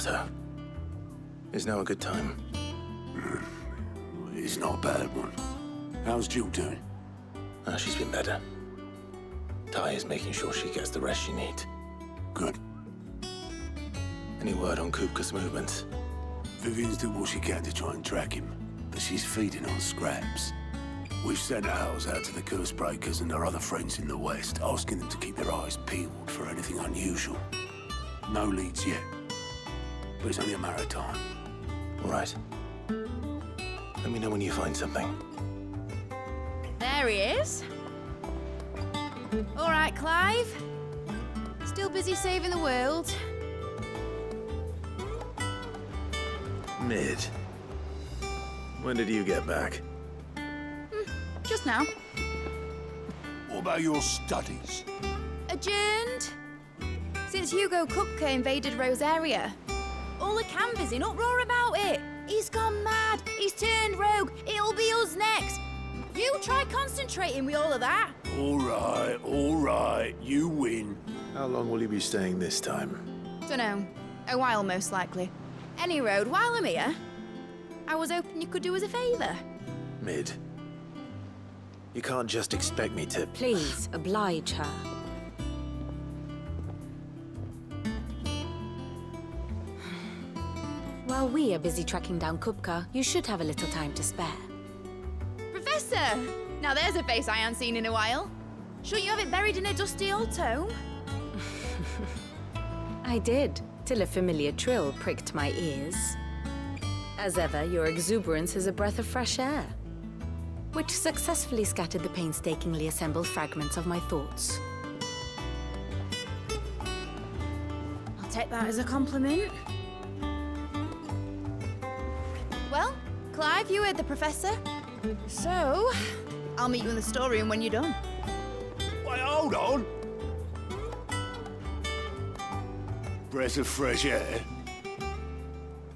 Otto. Is now a good time? It's not a bad one. How's Jill doing? She's been better. Ty is making sure she gets the rest she needs. Good. Any word on Kupka's movements? Vivian's doing what she can to try and track him, but she's feeding on scraps. We've sent ours out to the curse breakers and our other friends in the West, asking them to keep their eyes peeled for anything unusual. No leads yet, but it's only a matter of time. All right. Let me know when you find something. There he is. All right, Clive. Still busy saving the world. Mid. When did you get back? Just now. What about your studies? Adjourned. Since Hugo Kupka invaded Rosaria. All the camp is in uproar about it. He's gone mad. He's turned rogue. It'll be us next. You try concentrating with all of that. All right. You win. How long will you be staying this time? Dunno. A while, most likely. Any road, while I'm here, I was hoping you could do us a favour. Mid. You can't just expect me to... Please, oblige her. While we are busy tracking down Kupka, you should have a little time to spare. Professor! Now there's a face I haven't seen in a while. Shouldn't you have it buried in a dusty old tome? I did, till a familiar trill pricked my ears. As ever, your exuberance is a breath of fresh air, which successfully scattered the painstakingly assembled fragments of my thoughts. I'll take that as a compliment. Well, Clive, you heard the professor. So, I'll meet you in the storeroom when you're done. Wait, hold on. Breath of fresh air?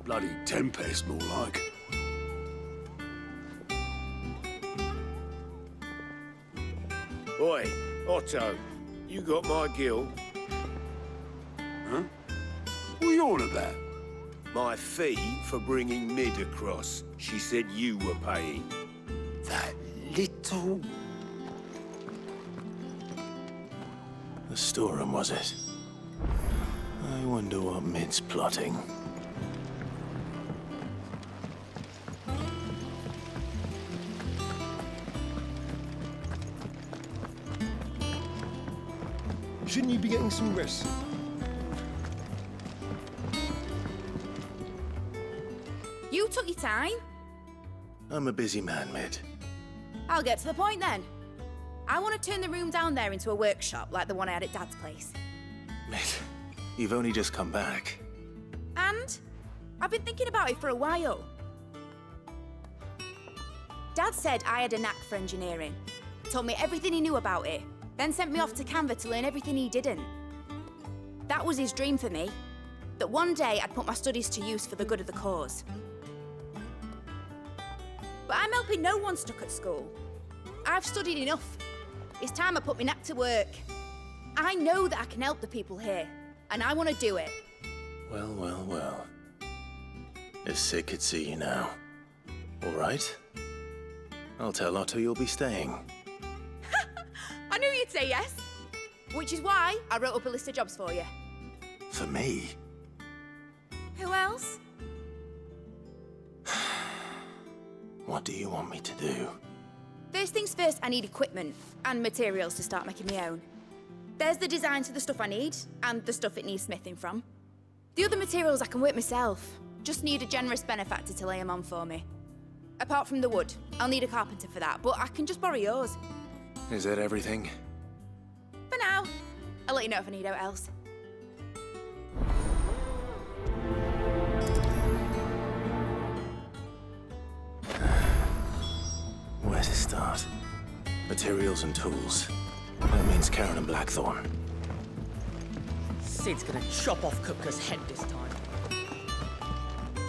Bloody tempest, more like. Oi, Otto, you got my gill? Huh? What are you on about? My fee for bringing Mid across. She said you were paying. That little... The storeroom, was it? I wonder what Mid's plotting. Shouldn't you be getting some rest? You took your time. I'm a busy man, Mid. I'll get to the point then. I want to turn the room down there into a workshop like the one I had at Dad's place. Mid, you've only just come back. And I've been thinking about it for a while. Dad said I had a knack for engineering. Told me everything he knew about it. Then sent me off to Canva to learn everything he didn't. That was his dream for me. That one day I'd put my studies to use for the good of the cause. But I'm helping no one stuck at school. I've studied enough. It's time I put my knack to work. I know that I can help the people here, and I want to do it. Well. If Sid could see you now. All right. I'll tell Otto you'll be staying. I knew you'd say yes. Which is why I wrote up a list of jobs for you. For me? Who else? What do you want me to do? First things first, I need equipment and materials to start making my own. There's the designs for the stuff I need, and the stuff it needs smithing from. The other materials I can work myself. Just need a generous benefactor to lay them on for me. Apart from the wood, I'll need a carpenter for that, but I can just borrow yours. Is that everything? For now. I'll let you know if I need out else. Where to start? Materials and tools. That means Karen and Blackthorn. Sid's gonna chop off Kupka's head this time.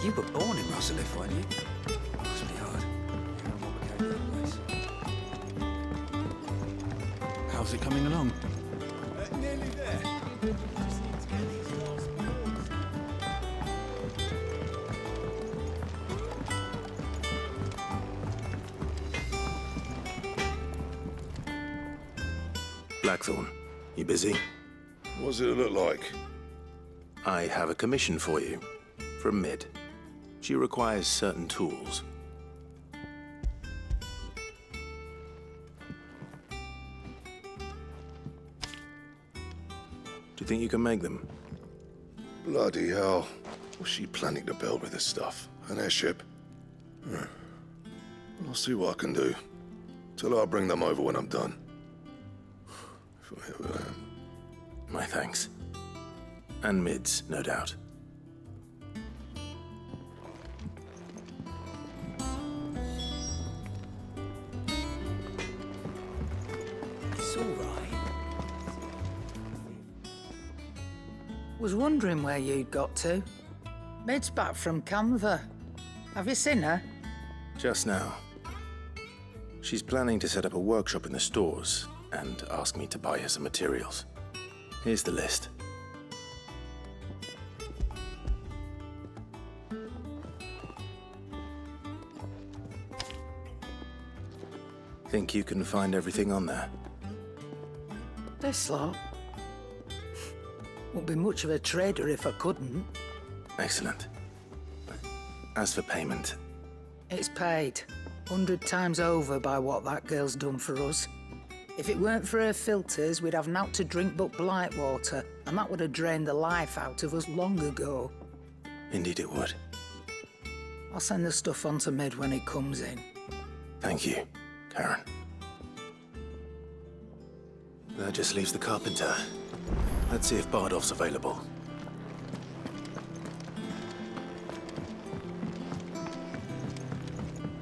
You were born in Russellif, weren't you? Must be hard. Hearing what became of that place. How's it coming along? Nearly there. Just need to get these last boards. Blackthorn, you busy? What does it look like? I have a commission for you. From Mid. She requires certain tools. Do you think you can make them? Bloody hell. What's she planning to build with this stuff? An airship? I'll see what I can do. Tell her I'll bring them over when I'm done. If I ever am. My thanks. And Mid's, no doubt. It's all right. Was wondering where you'd got to. Mid's back from Canva. Have you seen her? Just now. She's planning to set up a workshop in the stores and ask me to buy her some materials. Here's the list. Think you can find everything on there? This lot. Wouldn't be much of a trader if I couldn't. Excellent. As for payment, It's paid 100 times over by what that girl's done for us. If it weren't for her filters, we'd have naught to drink but blight water, and that would have drained the life out of us long ago. indeed it would. I'll send the stuff on to Mid when it comes in. Thank you, Karen. That just leaves the carpenter. Let's see if Bardolph's available.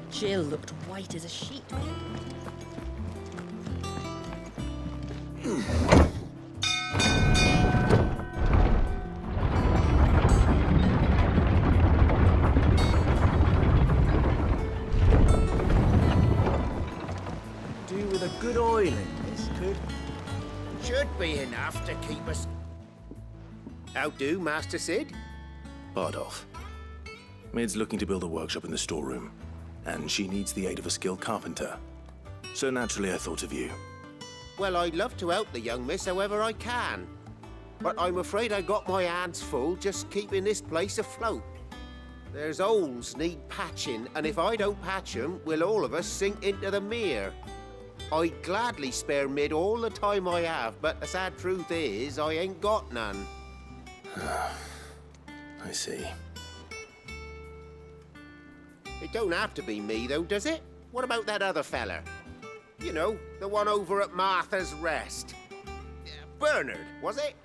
Jill looked white as a sheet. Do with a good oil in this, could? Should be enough to keep us... How do, Master Sid? Bardolph. Mid's looking to build a workshop in the storeroom, and she needs the aid of a skilled carpenter. So naturally I thought of you. Well, I'd love to help the young miss however I can. But I'm afraid I got my hands full just keeping this place afloat. There's holes need patching, and if I don't patch them, will all of us sink into the mere. I'd gladly spare Mid all the time I have, but the sad truth is, I ain't got none. I see. It don't have to be me, though, does it? What about that other fella? You know, the one over at Martha's Rest. Bernard, was it?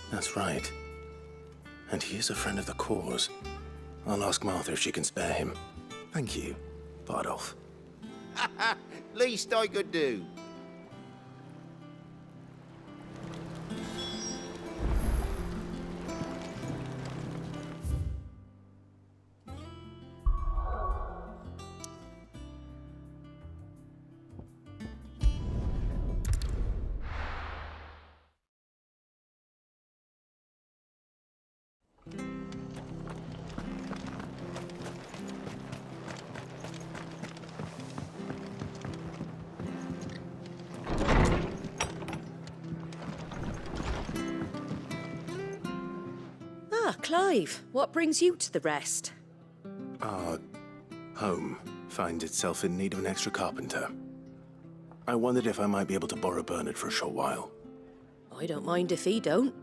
That's right. And he is a friend of the cause. I'll ask Martha if she can spare him. Thank you, Bardolph. Least I could do. Ah, Clive, what brings you to the Rest? Our home finds itself in need of an extra carpenter. I wondered if I might be able to borrow Bernard for a short while. I don't mind if he don't.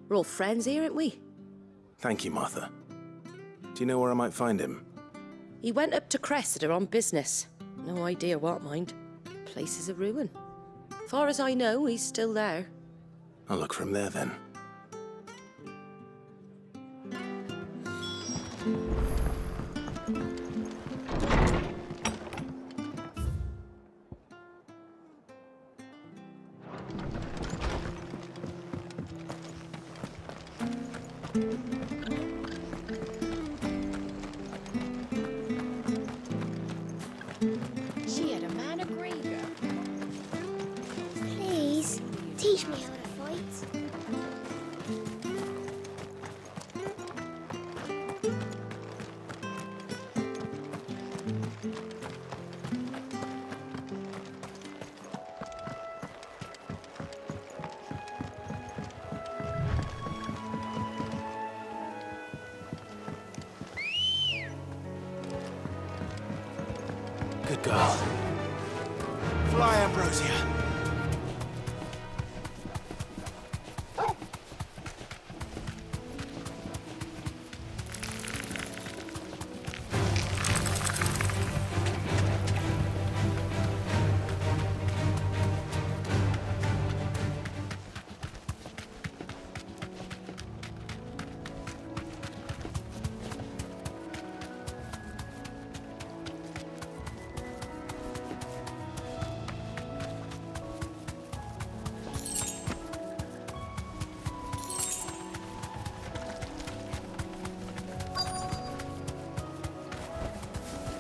We're all friends here, aren't we? Thank you, Martha. Do you know where I might find him? He went up to Cressida on business. No idea what, mind. Place is a ruin. Far as I know, he's still there. I'll look for him there then. She had a man of Grieger. Please, teach me how to fight. Good girl. Fly, Ambrosia.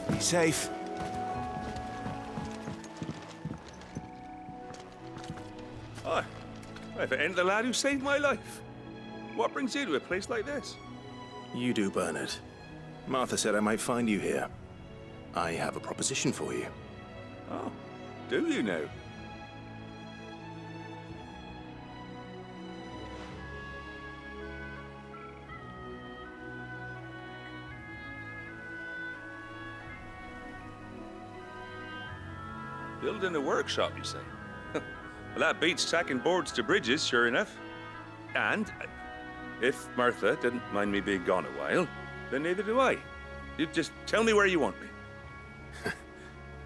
Be safe. Hi. If it ain't the lad who saved my life. What brings you to a place like this? You do, Bernard. Martha said I might find you here. I have a proposition for you. Oh, do you now? Building a workshop, you say? Well, that beats tacking boards to bridges, sure enough. And if Martha didn't mind me being gone a while, then neither do I. You just tell me where you want me.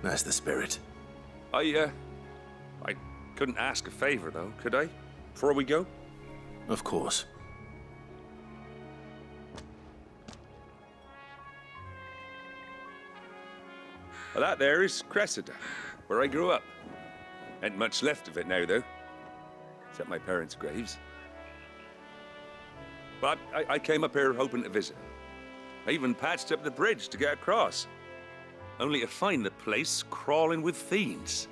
That's the spirit. I couldn't ask a favor, though, could I? Before we go? Of course. Well, that there is Cressida, where I grew up. Ain't much left of it now, though. Except my parents' graves. But I came up here hoping to visit. I even patched up the bridge to get across. Only to find the place crawling with fiends.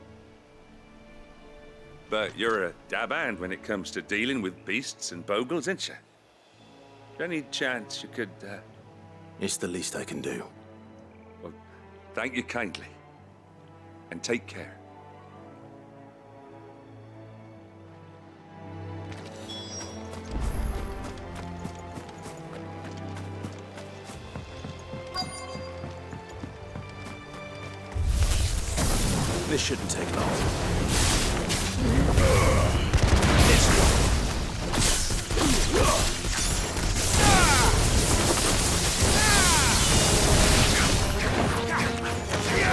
But you're a dab hand when it comes to dealing with beasts and bogles, ain't you? Any chance you could, It's the least I can do. Well, thank you kindly. And take care. This shouldn't take long.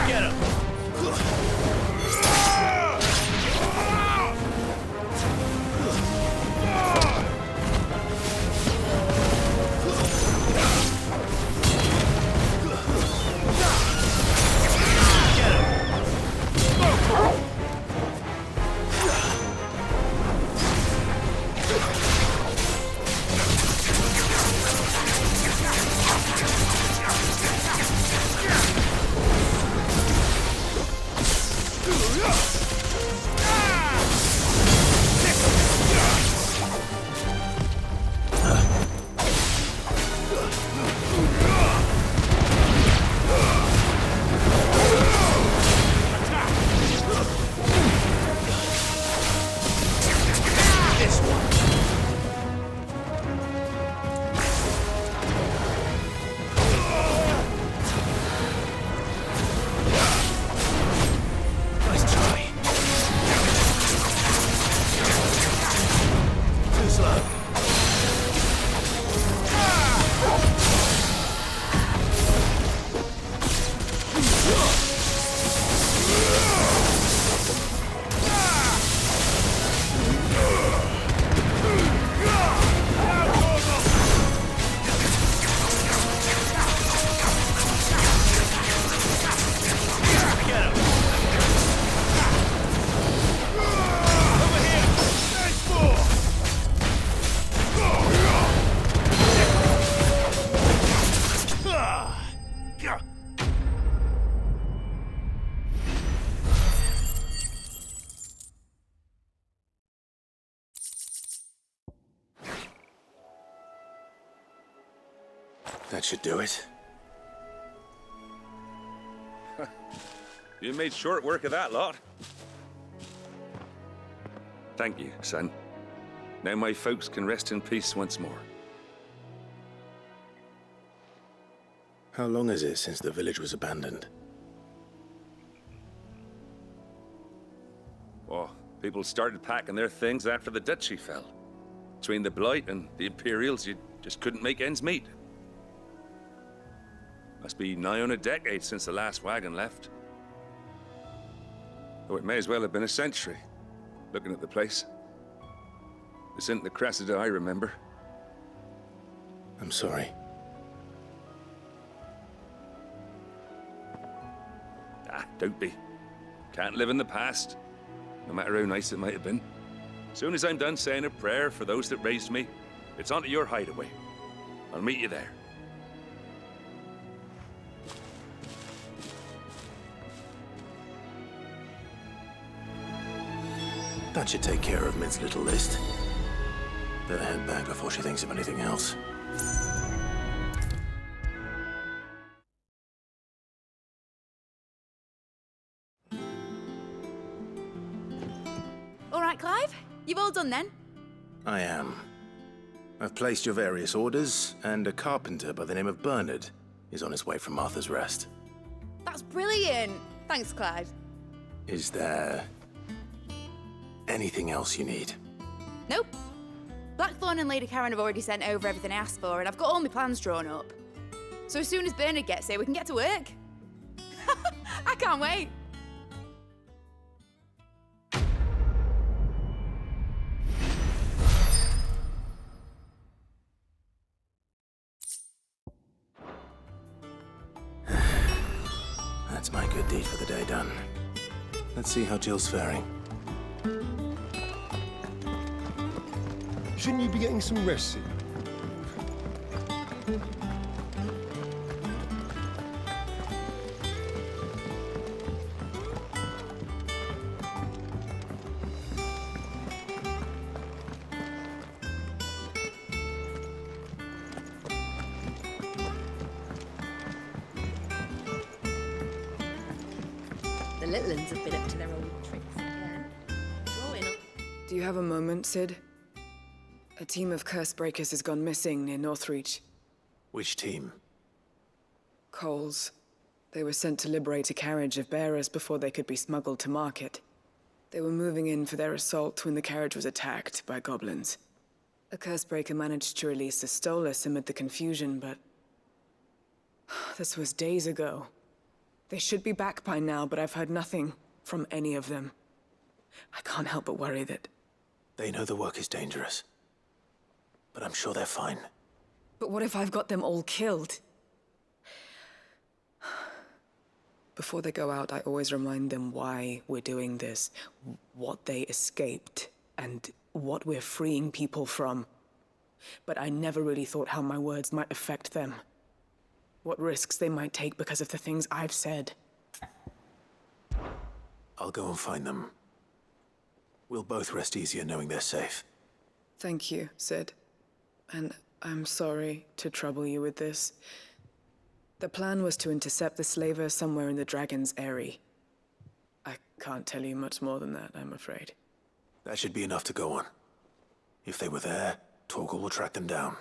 Get him! That should do it. You made short work of that lot. Thank you, son. Now my folks can rest in peace once more. How long is it since the village was abandoned? People started packing their things after the duchy fell. Between the Blight and the Imperials, you just couldn't make ends meet. Must be nigh on a decade since the last wagon left. Though it may as well have been a century, looking at the place. This isn't the Cressida I remember. I'm sorry. Don't be. Can't live in the past, no matter how nice it might have been. As soon as I'm done saying a prayer for those that raised me, it's onto your hideaway. I'll meet you there. That should take care of Mid's little list. Better head back before she thinks of anything else. All right, Clive? You've all done then? I am. I've placed your various orders, and a carpenter by the name of Bernard is on his way from Martha's Rest. That's brilliant. Thanks, Clive. Is there anything else you need? Nope. Blackthorn and Lady Karen have already sent over everything I asked for, and I've got all my plans drawn up. So as soon as Bernard gets here, we can get to work. I can't wait. That's my good deed for the day done. Let's see how Jill's faring. Shouldn't you be getting some rest soon? The little ones have been up to their old tricks again. Drawing up. Do you have a moment, Sid? A team of curse breakers has gone missing near Northreach. Which team? Coles. They were sent to liberate a carriage of bearers before they could be smuggled to market. They were moving in for their assault when the carriage was attacked by goblins. A curse breaker managed to release a Stolas amid the confusion, but this was days ago. They should be back by now, but I've heard nothing from any of them. I can't help but worry that... They know the work is dangerous. But I'm sure they're fine. But what if I've got them all killed? Before they go out, I always remind them why we're doing this, what they escaped, and what we're freeing people from. But I never really thought how my words might affect them. What risks they might take because of the things I've said. I'll go and find them. We'll both rest easier knowing they're safe. Thank you, Sid. And I'm sorry to trouble you with this. The plan was to intercept the slaver somewhere in the Dragon's Eyrie. I can't tell you much more than that, I'm afraid. That should be enough to go on. If they were there, Torgal will track them down.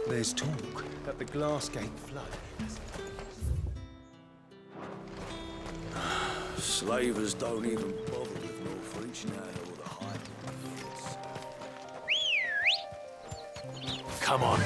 There's talk that the Glassgate flood. Slavers don't even bother with Northreach now, all the hype. Come on.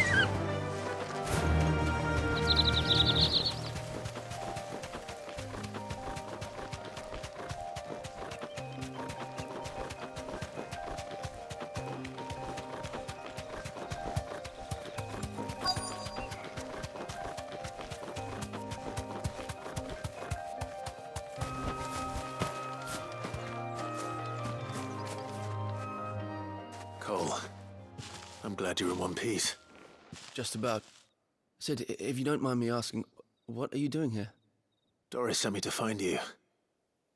Cole, I'm glad you're in one piece. Just about. Sid, if you don't mind me asking, what are you doing here? Doris sent me to find you.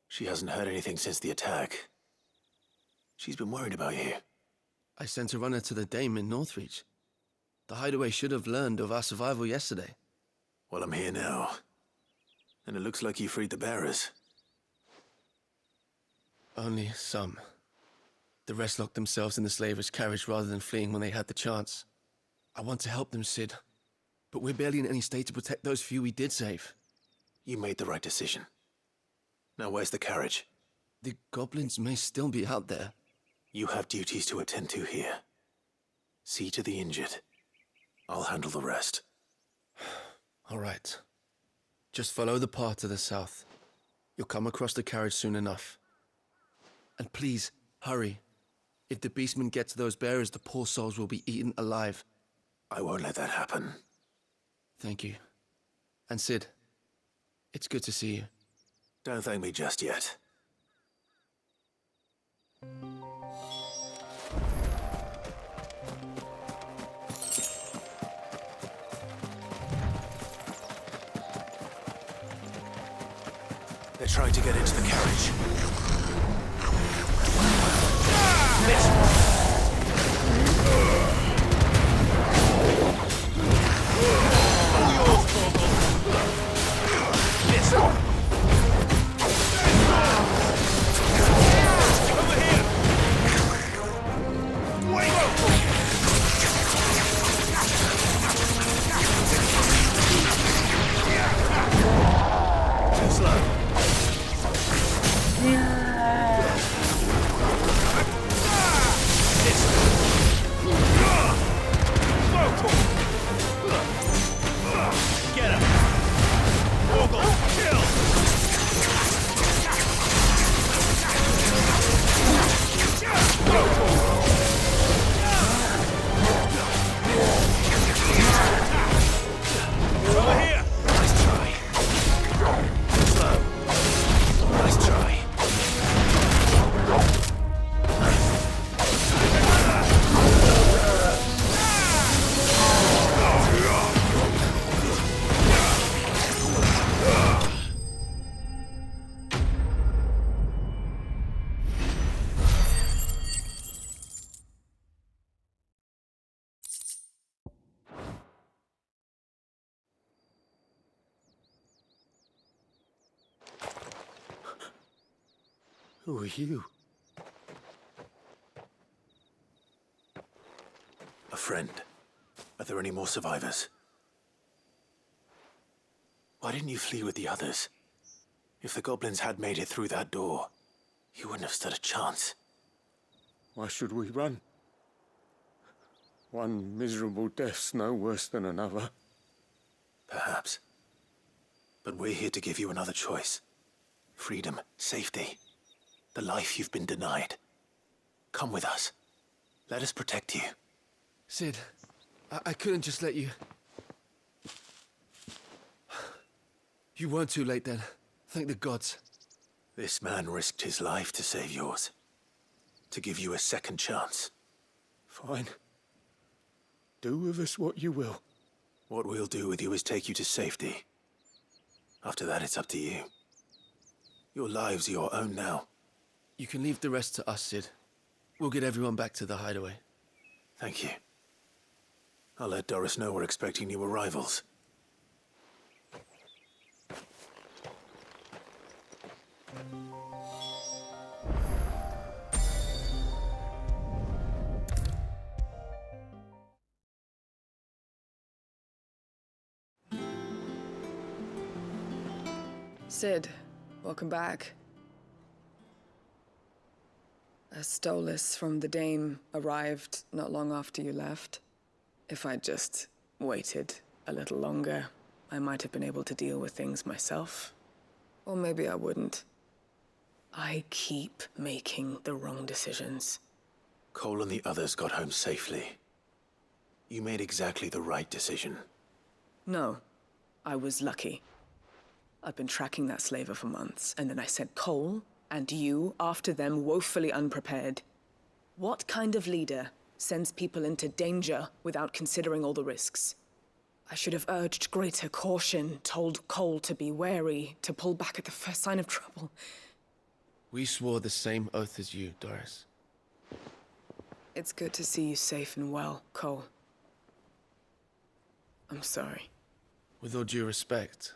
She hasn't heard anything since the attack. She's been worried about you. I sent a runner to the Dame in Northreach. The Hideaway should have learned of our survival yesterday. Well, I'm here now. And it looks like you freed the bearers. Only some. The rest locked themselves in the slavers' carriage rather than fleeing when they had the chance. I want to help them, Cid. But we're barely in any state to protect those few we did save. You made the right decision. Now where's the carriage? The goblins may still be out there. You have duties to attend to here. See to the injured. I'll handle the rest. All right. Just follow the path to the south. You'll come across the carriage soon enough. And please, hurry. If the beastmen get to those bearers, the poor souls will be eaten alive. I won't let that happen. Thank you. And Cid, it's good to see you. Don't thank me just yet. They're trying to get into the carriage. Who are you? A friend. Are there any more survivors? Why didn't you flee with the others? If the goblins had made it through that door, you wouldn't have stood a chance. Why should we run? One miserable death's no worse than another. Perhaps. But we're here to give you another choice. Freedom, safety. The life you've been denied. Come with us. Let us protect you. Cid, I couldn't just let you... You weren't too late then. Thank the gods. This man risked his life to save yours. To give you a second chance. Fine. Do with us what you will. What we'll do with you is take you to safety. After that, it's up to you. Your lives are your own now. You can leave the rest to us, Cid. We'll get everyone back to the hideaway. Thank you. I'll let Doris know we're expecting new arrivals. Cid, welcome back. A stolus from the Dame arrived not long after you left. If I'd just waited a little longer, I might have been able to deal with things myself. Or maybe I wouldn't. I keep making the wrong decisions. Cole and the others got home safely. You made exactly the right decision. No, I was lucky. I've been tracking that slaver for months, and then I sent Cole and you after them, woefully unprepared. What kind of leader sends people into danger without considering all the risks? I should have urged greater caution, told Cole to be wary, to pull back at the first sign of trouble. We swore the same oath as you, Doris. It's good to see you safe and well, Cole. I'm sorry. With all due respect,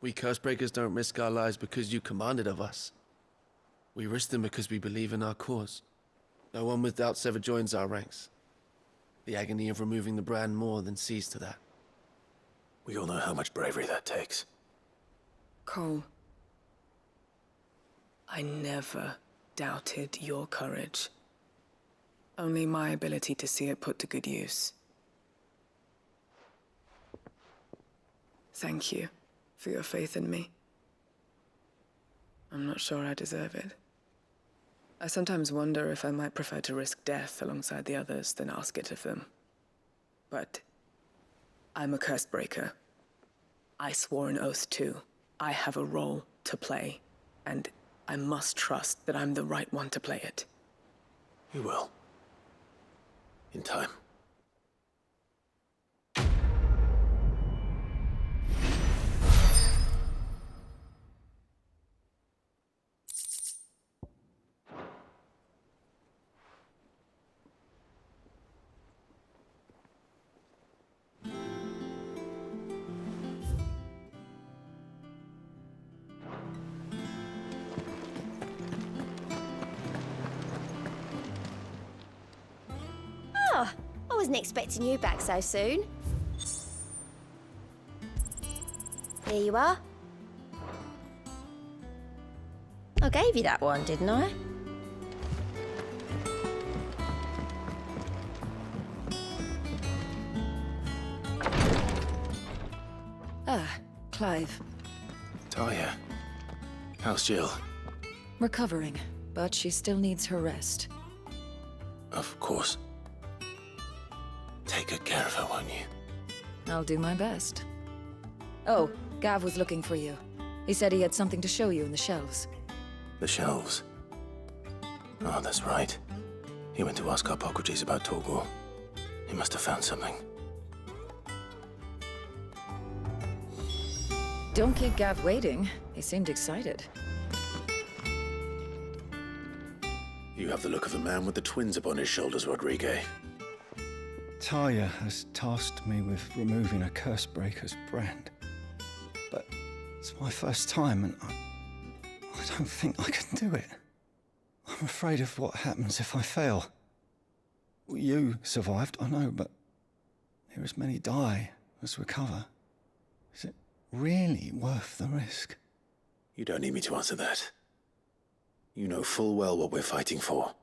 we Cursebreakers don't risk our lives because you commanded of us. We risk them because we believe in our cause. No one with doubts ever joins our ranks. The agony of removing the brand more than sees to that. We all know how much bravery that takes. Cole, I never doubted your courage. Only my ability to see it put to good use. Thank you for your faith in me. I'm not sure I deserve it. I sometimes wonder if I might prefer to risk death alongside the others than ask it of them. But I'm a Cursebreaker. I swore an oath too. I have a role to play, and I must trust that I'm the right one to play it. You will. In time. Oh, I wasn't expecting you back so soon. Here you are. I gave you that one, didn't I? Ah, Clive. Talia. How's Jill? Recovering, but she still needs her rest. Of course. Take good care of her, won't you? I'll do my best. Oh, Gav was looking for you. He said he had something to show you in the shelves. The shelves. Oh, that's right. He went to ask Hippocrates about Torgor. He must have found something. Don't keep Gav waiting. He seemed excited. You have the look of a man with the twins upon his shoulders, Rodrigue. Talia has tasked me with removing a Cursebreaker's brand. But it's my first time, and I don't think I can do it. I'm afraid of what happens if I fail. You survived, I know, but here as many die as recover. Is it really worth the risk? You don't need me to answer that. You know full well what we're fighting for.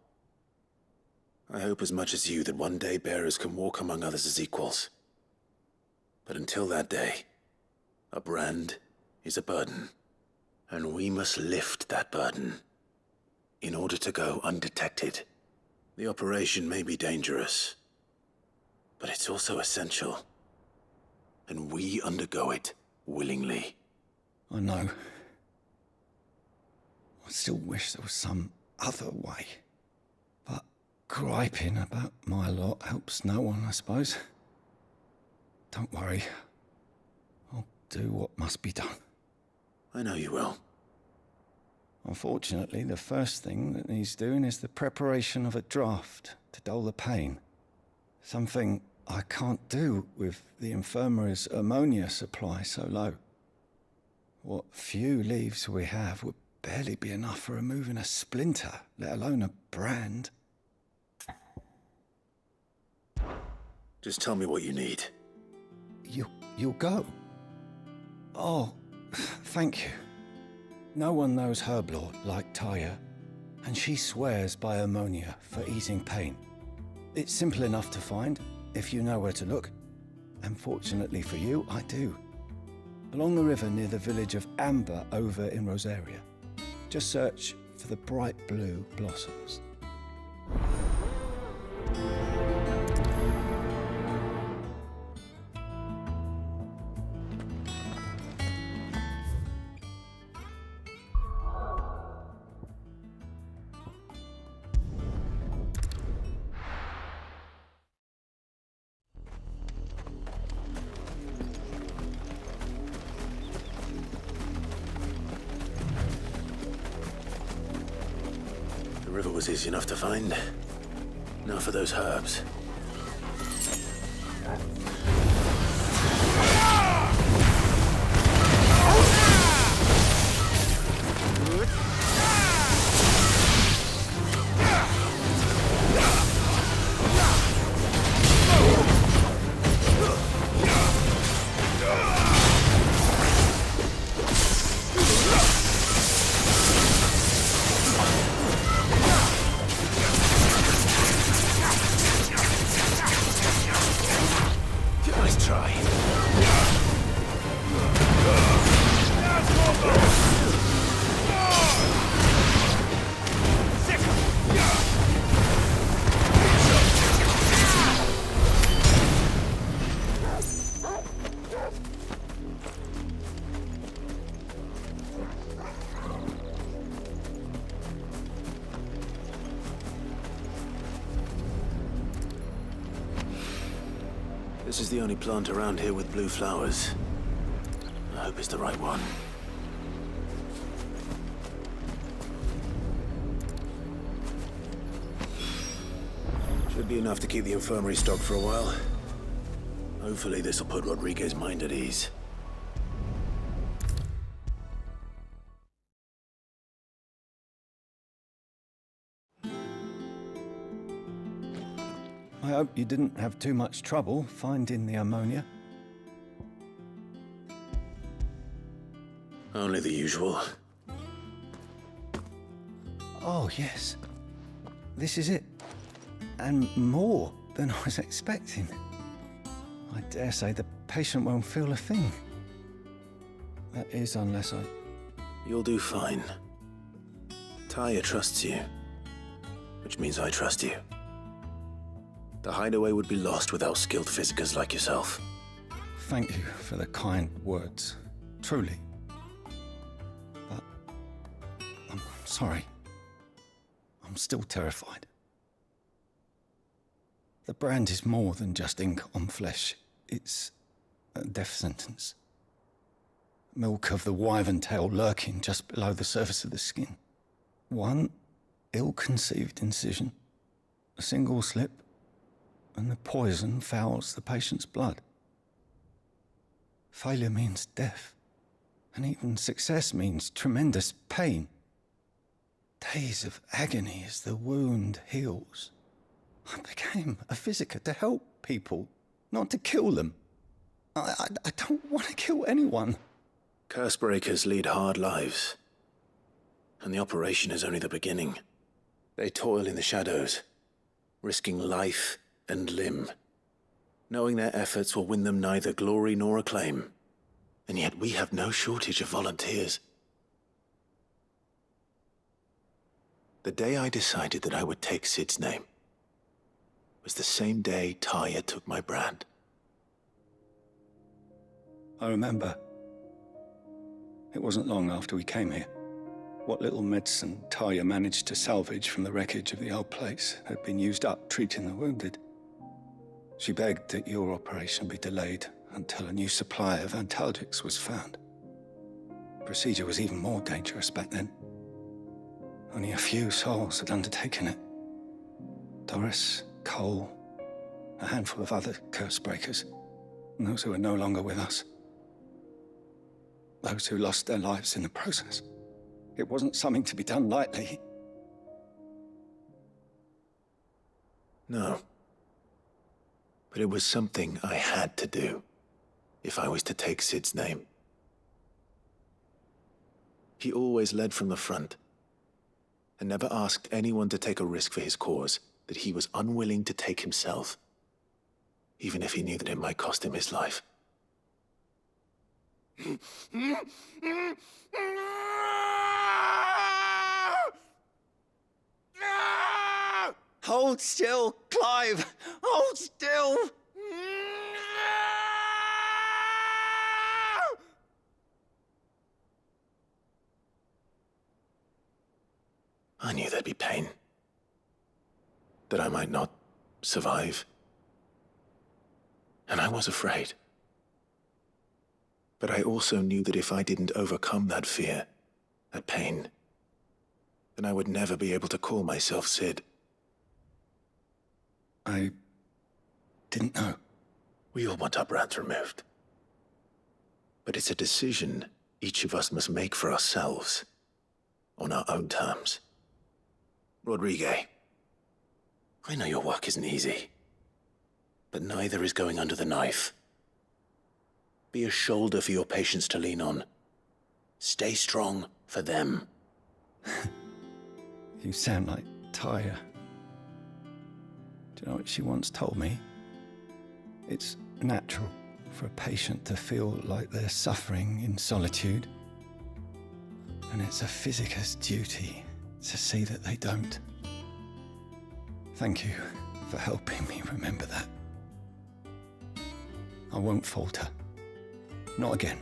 I hope as much as you that one day bearers can walk among others as equals. But until that day, a brand is a burden, and we must lift that burden in order to go undetected. The operation may be dangerous, but it's also essential, and we undergo it willingly. I know. I still wish there was some other way. But griping about my lot helps no one, I suppose. Don't worry. I'll do what must be done. I know you will. Unfortunately, the first thing that needs doing is the preparation of a draft to dull the pain. Something I can't do with the infirmary's ammonia supply so low. What few leaves we have would barely be enough for removing a splinter, let alone a brand. Just tell me what you need. You'll go? Oh, thank you. No one knows Herblore like Talia, and she swears by ammonia for easing pain. It's simple enough to find, if you know where to look. And fortunately for you, I do. Along the river near the village of Amber over in Rosaria. Just search for the bright blue blossoms. The river was easy enough to find. Now for those herbs. This is the only plant around here with blue flowers. I hope it's the right one. Should be enough to keep the infirmary stocked for a while. Hopefully this'll put Rodriguez's mind at ease. I hope you didn't have too much trouble finding the ammonia. Only the usual. Oh, yes. This is it. And more than I was expecting. I dare say the patient won't feel a thing. That is, unless I... You'll do fine. Taya trusts you, which means I trust you. The hideaway would be lost without skilled physicers like yourself. Thank you for the kind words. Truly. But... I'm sorry. I'm still terrified. The brand is more than just ink on flesh. It's a death sentence. Milk of the wyvern tail lurking just below the surface of the skin. One ill-conceived incision, a single slip, and the poison fouls the patient's blood. Failure means death, and even success means tremendous pain. Days of agony as the wound heals. I became a physiker to help people, not to kill them. I don't want to kill anyone. Cursebreakers lead hard lives. And the operation is only the beginning. They toil in the shadows, risking life and limb, knowing their efforts will win them neither glory nor acclaim. And yet we have no shortage of volunteers. The day I decided that I would take Sid's name was the same day Taya took my brand. I remember. It wasn't long after we came here. What little medicine Taya managed to salvage from the wreckage of the old place had been used up treating the wounded. She begged that your operation be delayed until a new supply of antalgics was found. The procedure was even more dangerous back then. Only a few souls had undertaken it. Doris, Cole, a handful of other cursebreakers, and those who are no longer with us. Those who lost their lives in the process. It wasn't something to be done lightly. No. But it was something I had to do, if I was to take Sid's name. He always led from the front, and never asked anyone to take a risk for his cause that he was unwilling to take himself, even if he knew that it might cost him his life. Hold still, Clive! Hold still! I knew there'd be pain. That I might not survive. And I was afraid. But I also knew that if I didn't overcome that fear, that pain, then I would never be able to call myself Sid. I didn't know. We all want our brands removed. But it's a decision each of us must make for ourselves, on our own terms. Rodriguez, I know your work isn't easy, but neither is going under the knife. Be a shoulder for your patients to lean on. Stay strong for them. You sound like Taya. Do you know what she once told me? It's natural for a patient to feel like they're suffering in solitude. And it's a physiker's duty to see that they don't. Thank you for helping me remember that. I won't falter. Not again.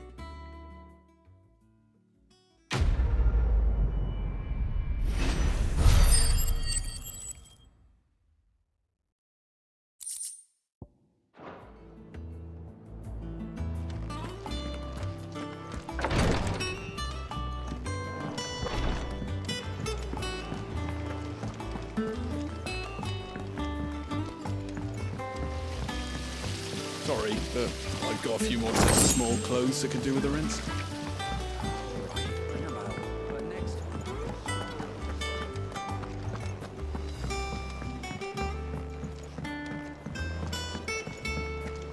Sorry, but I've got a few more sets of small clothes that could do with a rinse.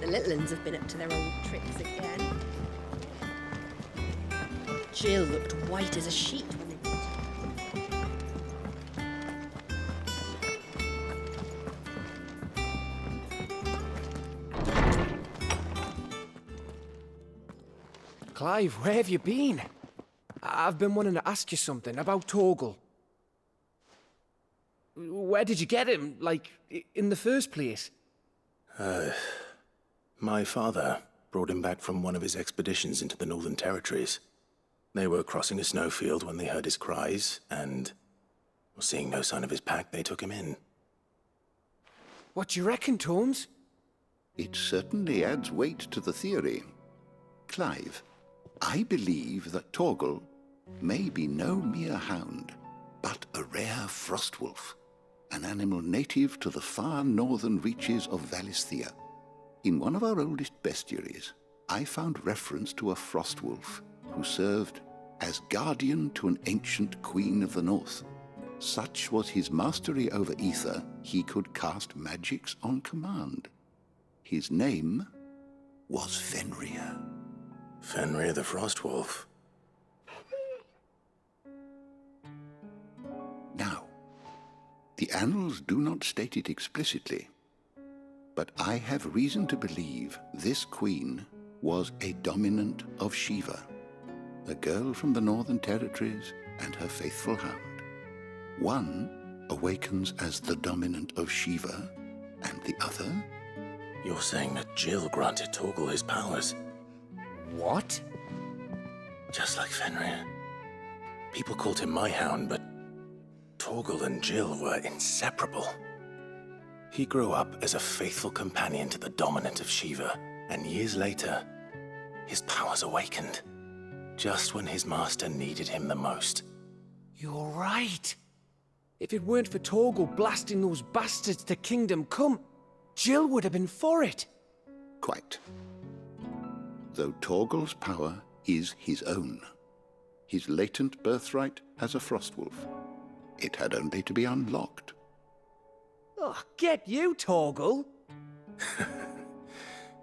The little uns have been up to their old tricks again. Jill looked white as a sheet when they brought Clive, where have you been? I've been wanting to ask you something about Torgal. Where did you get him, like, in the first place? My father brought him back from one of his expeditions into the Northern Territories. They were crossing a snowfield when they heard his cries, and, seeing no sign of his pack, they took him in. What do you reckon, Tomes? It certainly adds weight to the theory. Clive, I believe that Torgal may be no mere hound, but a rare frostwolf, an animal native to the far northern reaches of Valisthea. In one of our oldest bestiaries, I found reference to a frostwolf who served as guardian to an ancient queen of the north. Such was his mastery over ether, he could cast magics on command. His name was Fenrir. Fenrir the Frostwolf. Now, the annals do not state it explicitly, but I have reason to believe this queen was a dominant of Shiva, a girl from the Northern Territories and her faithful hound. One awakens as the dominant of Shiva, and the other... You're saying that Jill granted Torgal his powers? What? Just like Fenrir. People called him my hound, but Torgal and Jill were inseparable. He grew up as a faithful companion to the dominant of Shiva, and years later, his powers awakened, just when his master needed him the most. You're right. If it weren't for Torgal blasting those bastards to Kingdom Come, Jill would have been for it. Quite. Though Torgal's power is his own, his latent birthright as a Frostwolf, it had only to be unlocked. Oh, get you, Torgal!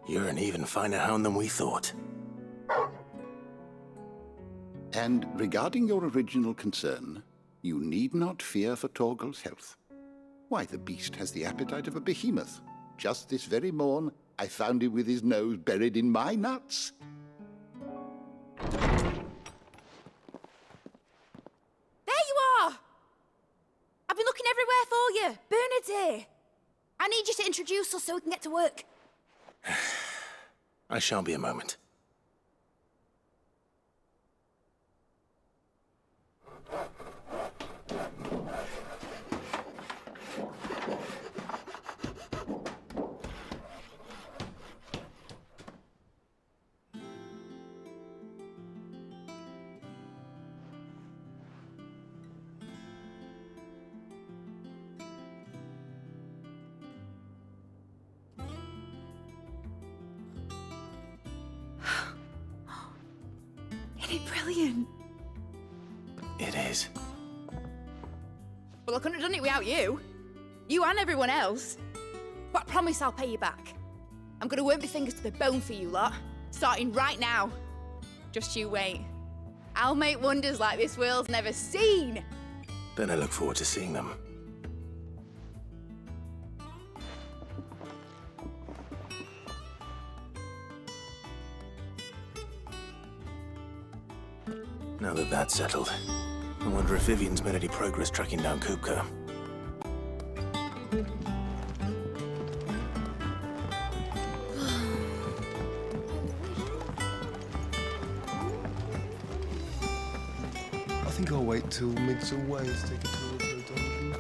You're an even finer hound than we thought. And regarding your original concern, you need not fear for Torgal's health. Why, the beast has the appetite of a behemoth. Just this very morn, I found him with his nose buried in my nuts. There you are! I've been looking everywhere for you. Bernard's here. I need you to introduce us so we can get to work. I shan't be a moment. Isn't it brilliant? It is. Well, I couldn't have done it without you. You and everyone else. But I promise I'll pay you back. I'm gonna work my fingers to the bone for you lot, starting right now. Just you wait. I'll make wonders like this world's never seen. Then I look forward to seeing them. Now that that's settled, I wonder if Vivian's made any progress tracking down Kupka. I think I'll wait till mid's away to take a tour of the dungeon.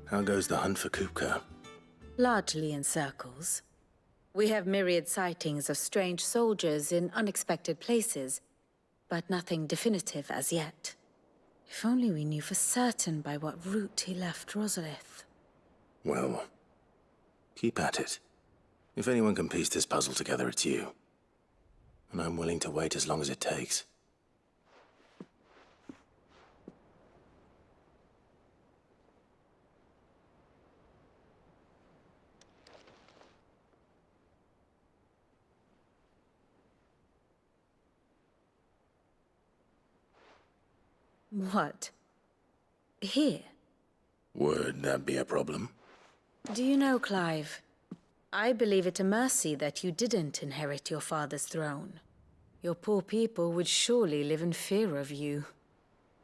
How goes the hunt for Kupka? Largely in circles. We have myriad sightings of strange soldiers in unexpected places, but nothing definitive as yet. If only we knew for certain by what route he left Rosalith. Well, keep at it. If anyone can piece this puzzle together, it's you. And I'm willing to wait as long as it takes. What? Here? Would that be a problem? Do you know, Clive? I believe it a mercy that you didn't inherit your father's throne. Your poor people would surely live in fear of you.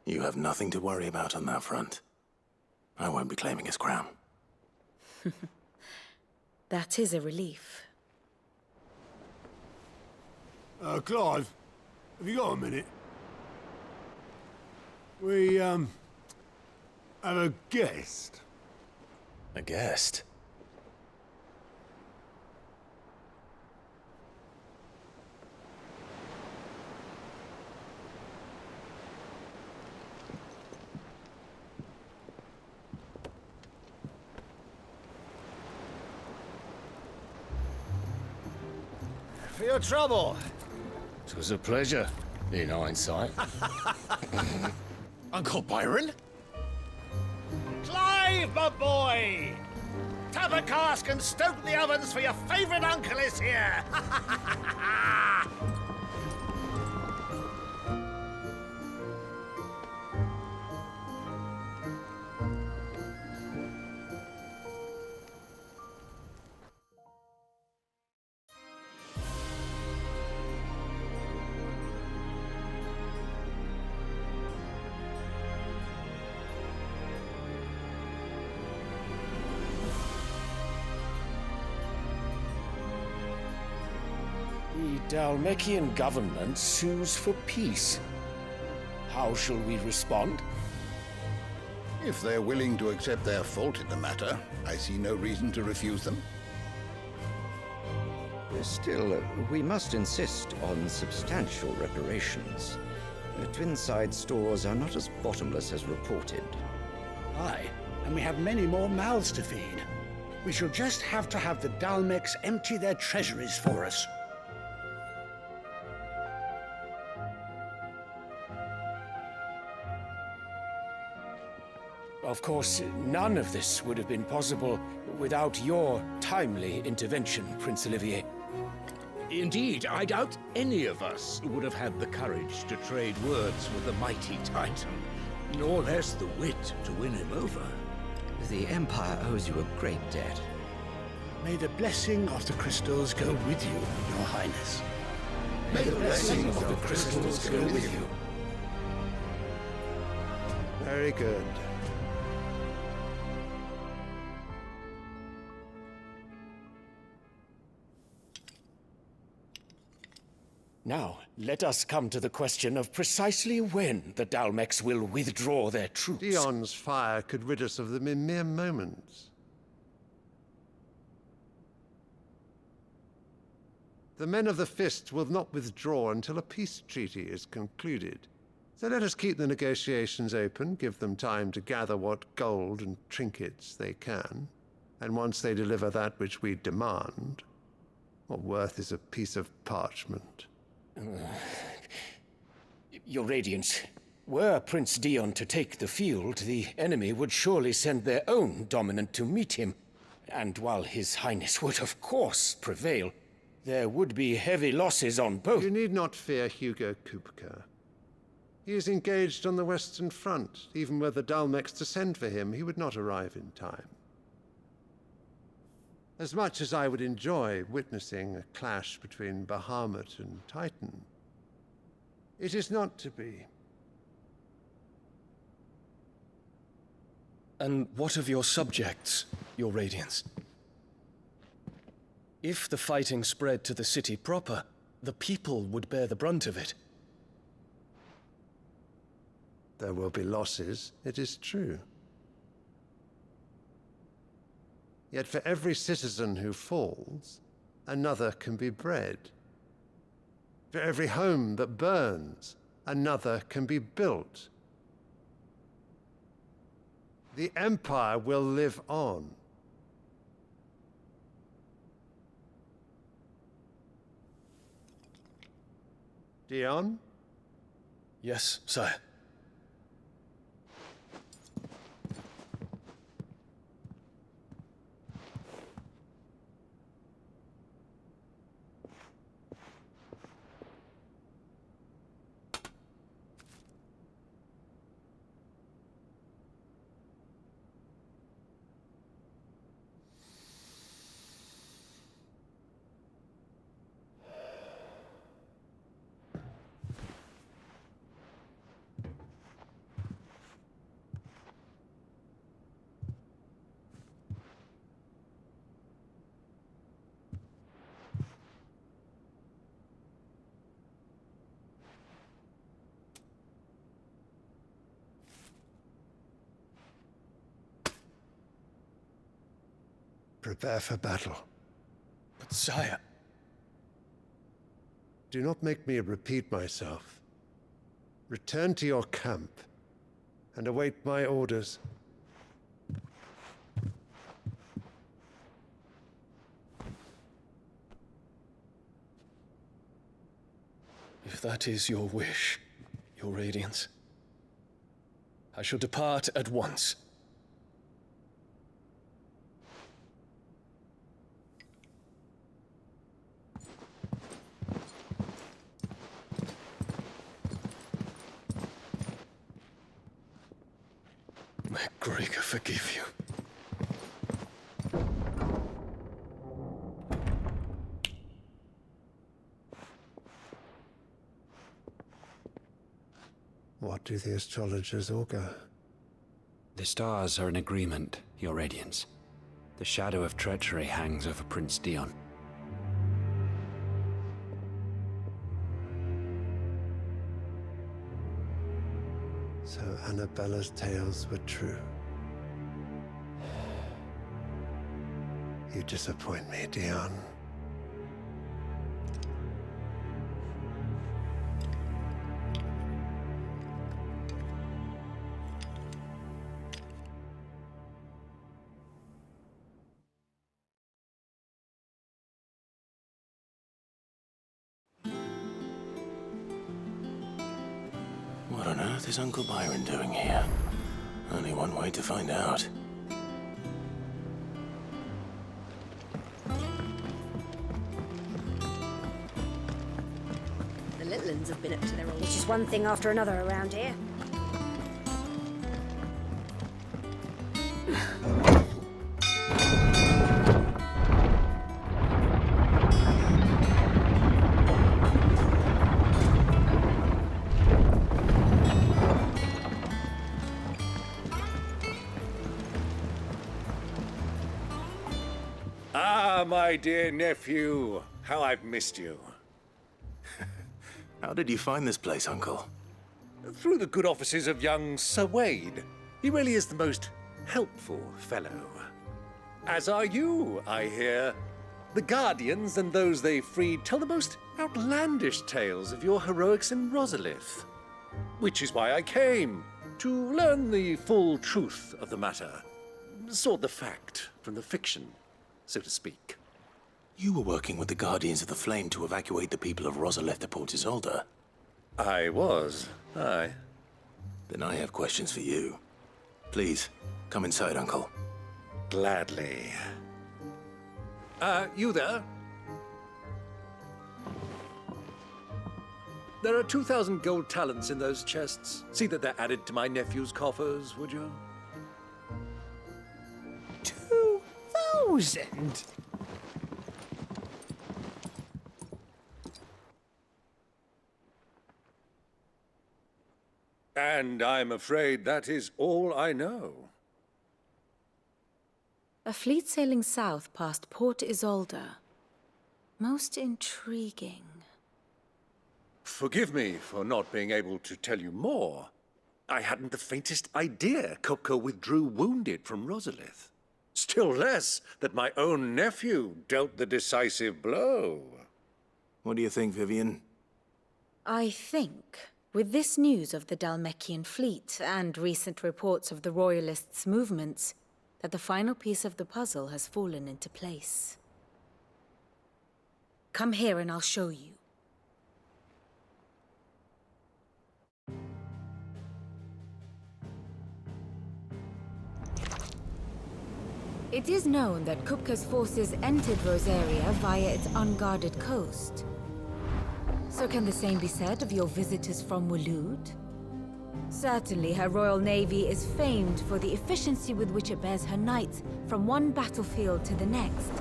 You have nothing to worry about on that front. I won't be claiming his crown. That is a relief. Clive, have you got a minute? We, have a guest. A guest? For your trouble. It was a pleasure, in hindsight. Uncle Byron? Clive, my boy! Tap a cask and stoke the ovens, for your favorite uncle is here! The Dalmekian government sues for peace. How shall we respond? If they're willing to accept their fault in the matter, I see no reason to refuse them. Still, we must insist on substantial reparations. Twinside stores are not as bottomless as reported. Aye, and we have many more mouths to feed. We shall just have to have the Dalmecs empty their treasuries for us. Of course, none of this would have been possible without your timely intervention, Prince Olivier. Indeed, I doubt any of us would have had the courage to trade words with the mighty Titan, nor less the wit to win him over. The Empire owes you a great debt. May the blessing of the crystals go with you, Your Highness. May the blessing of the crystals go with you. Very good. Now, let us come to the question of precisely when the Dalmecs will withdraw their troops. Dion's fire could rid us of them in mere moments. The men of the Fist will not withdraw until a peace treaty is concluded. So let us keep the negotiations open, give them time to gather what gold and trinkets they can, and once they deliver that which we demand, what worth is a piece of parchment? Your Radiance, were Prince Dion to take the field, the enemy would surely send their own dominant to meet him. And while His Highness would of course prevail, there would be heavy losses on both. You need not fear Hugo Kupka. He is engaged on the Western Front. Even were the Dalmecs to send for him, he would not arrive in time. As much as I would enjoy witnessing a clash between Bahamut and Titan, it is not to be. And what of your subjects, Your Radiance? If the fighting spread to the city proper, the people would bear the brunt of it. There will be losses, it is true. Yet for every citizen who falls, another can be bred. For every home that burns, another can be built. The Empire will live on. Dion? Yes, sire. Prepare for battle. But sire... Do not make me repeat myself. Return to your camp and await my orders. If that is your wish, your Radiance, I shall depart at once. May Gregor forgive you. What do the astrologers augur? The stars are in agreement, Your Radiance. The shadow of treachery hangs over Prince Dion. So Annabella's tales were true. You disappoint me, Dion. What on earth is Uncle Byron doing here? Only one way to find out. The little uns have been up to their old... It's just one thing after another around here. Ah, my dear nephew, how I've missed you. How did you find this place, Uncle? Through the good offices of young Sir Wade. He really is the most helpful fellow. As are you, I hear. The Guardians and those they freed tell the most outlandish tales of your heroics in Rosalith. Which is why I came, to learn the full truth of the matter. Sort the fact from the fiction, so to speak. You were working with the Guardians of the Flame to evacuate the people of Rosalith to Port Isolde. I was, aye. Then I have questions for you. Please, come inside, Uncle. Gladly. You there? There are 2,000 gold talents in those chests. See that they're added to my nephew's coffers, would you? 2,000? And I'm afraid that is all I know. A fleet sailing south past Port Isolde. Most intriguing. Forgive me for not being able to tell you more. I hadn't the faintest idea Coco withdrew wounded from Rosalith. Still less that my own nephew dealt the decisive blow. What do you think, Vivian? I think, with this news of the Dhalmekian fleet and recent reports of the Royalists' movements, that the final piece of the puzzle has fallen into place. Come here and I'll show you. It is known that Kupka's forces entered Rosaria via its unguarded coast. So can the same be said of your visitors from Waloed? Certainly, her Royal Navy is famed for the efficiency with which it bears her knights from one battlefield to the next.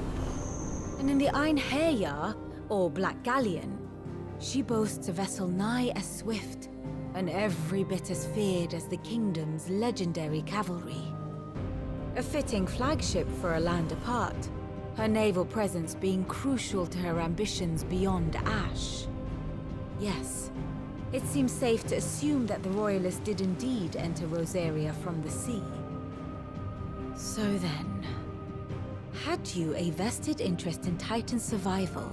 And in the Einherjar, or Black Galleon, she boasts a vessel nigh as swift and every bit as feared as the kingdom's legendary cavalry. A fitting flagship for a land apart, her naval presence being crucial to her ambitions beyond Ash. Yes, it seems safe to assume that the Royalists did indeed enter Rosaria from the sea. So then, had you a vested interest in Titan's survival,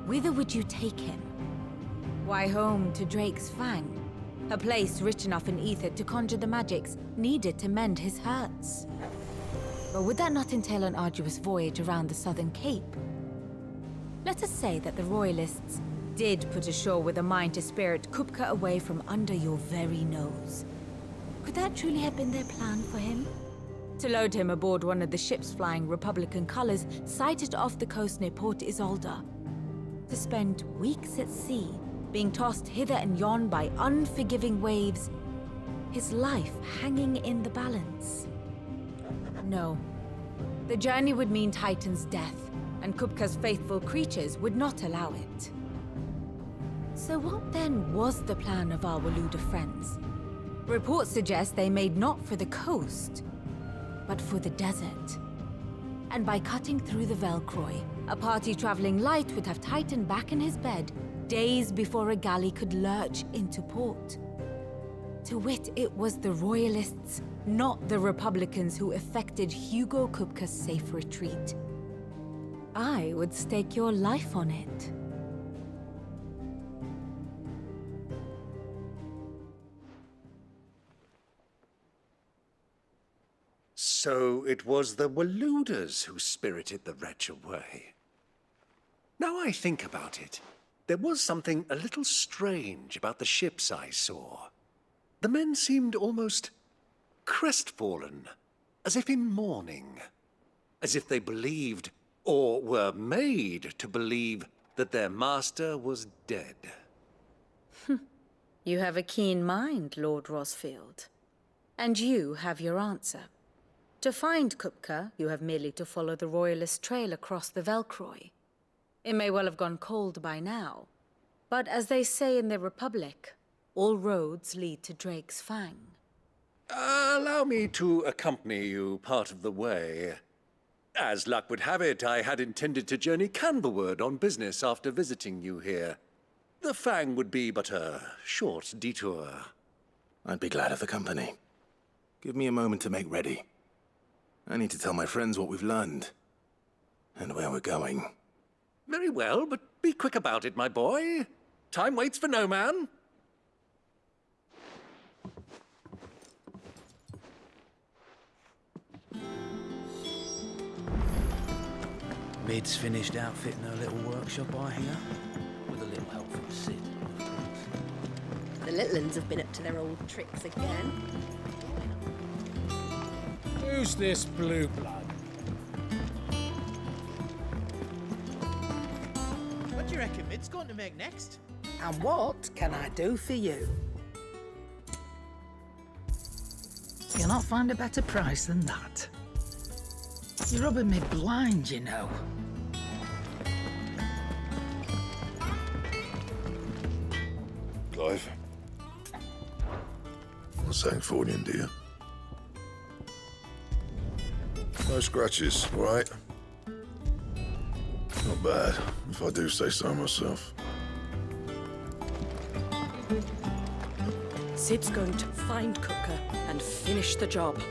whither would you take him? Why, home to Drake's Fang, a place rich enough in ether to conjure the magics needed to mend his hurts. But would that not entail an arduous voyage around the southern cape? Let us say that the Royalists did put ashore with a mind to spirit Kupka away from under your very nose. Could that truly have been their plan for him? To load him aboard one of the ships flying Republican colors sighted off the coast near Port Isolde. To spend weeks at sea, being tossed hither and yon by unforgiving waves, his life hanging in the balance. No. The journey would mean Titan's death, and Kupka's faithful creatures would not allow it. So what then was the plan of our Waluda friends? Reports suggest they made not for the coast, but for the desert. And by cutting through the Velcroy, a party traveling light would have Titan back in his bed days before a galley could lurch into port. To wit, it was the Royalists, not the Republicans, who effected Hugo Kupka's safe retreat. I would stake your life on it. So it was the Waluders who spirited the wretch away. Now I think about it, there was something a little strange about the ships I saw. The men seemed almost crestfallen, as if in mourning, as if they believed, or were made to believe, that their master was dead. You have a keen mind, Lord Rosfield. And you have your answer. To find Kupka, you have merely to follow the Royalist trail across the Velcroy. It may well have gone cold by now, but as they say in the Republic, all roads lead to Drake's Fang. Allow me to accompany you part of the way. As luck would have it, I had intended to journey Canberward on business after visiting you here. The Fang would be but a short detour. I'd be glad of the company. Give me a moment to make ready. I need to tell my friends what we've learned, and where we're going. Very well, but be quick about it, my boy. Time waits for no man. Mid's finished outfitting her little workshop, I hear. With a little help from Sid, of course. The little uns have been up to their old tricks again. Who's this blue blood? What do you reckon Mid's going to make next? And what can I do for you? You'll not find a better price than that. You're rubbing me blind, you know. Clive. What's that for you, dear? No scratches, all right? Not bad, if I do say so myself. Sid's going to find Kupka and finish the job.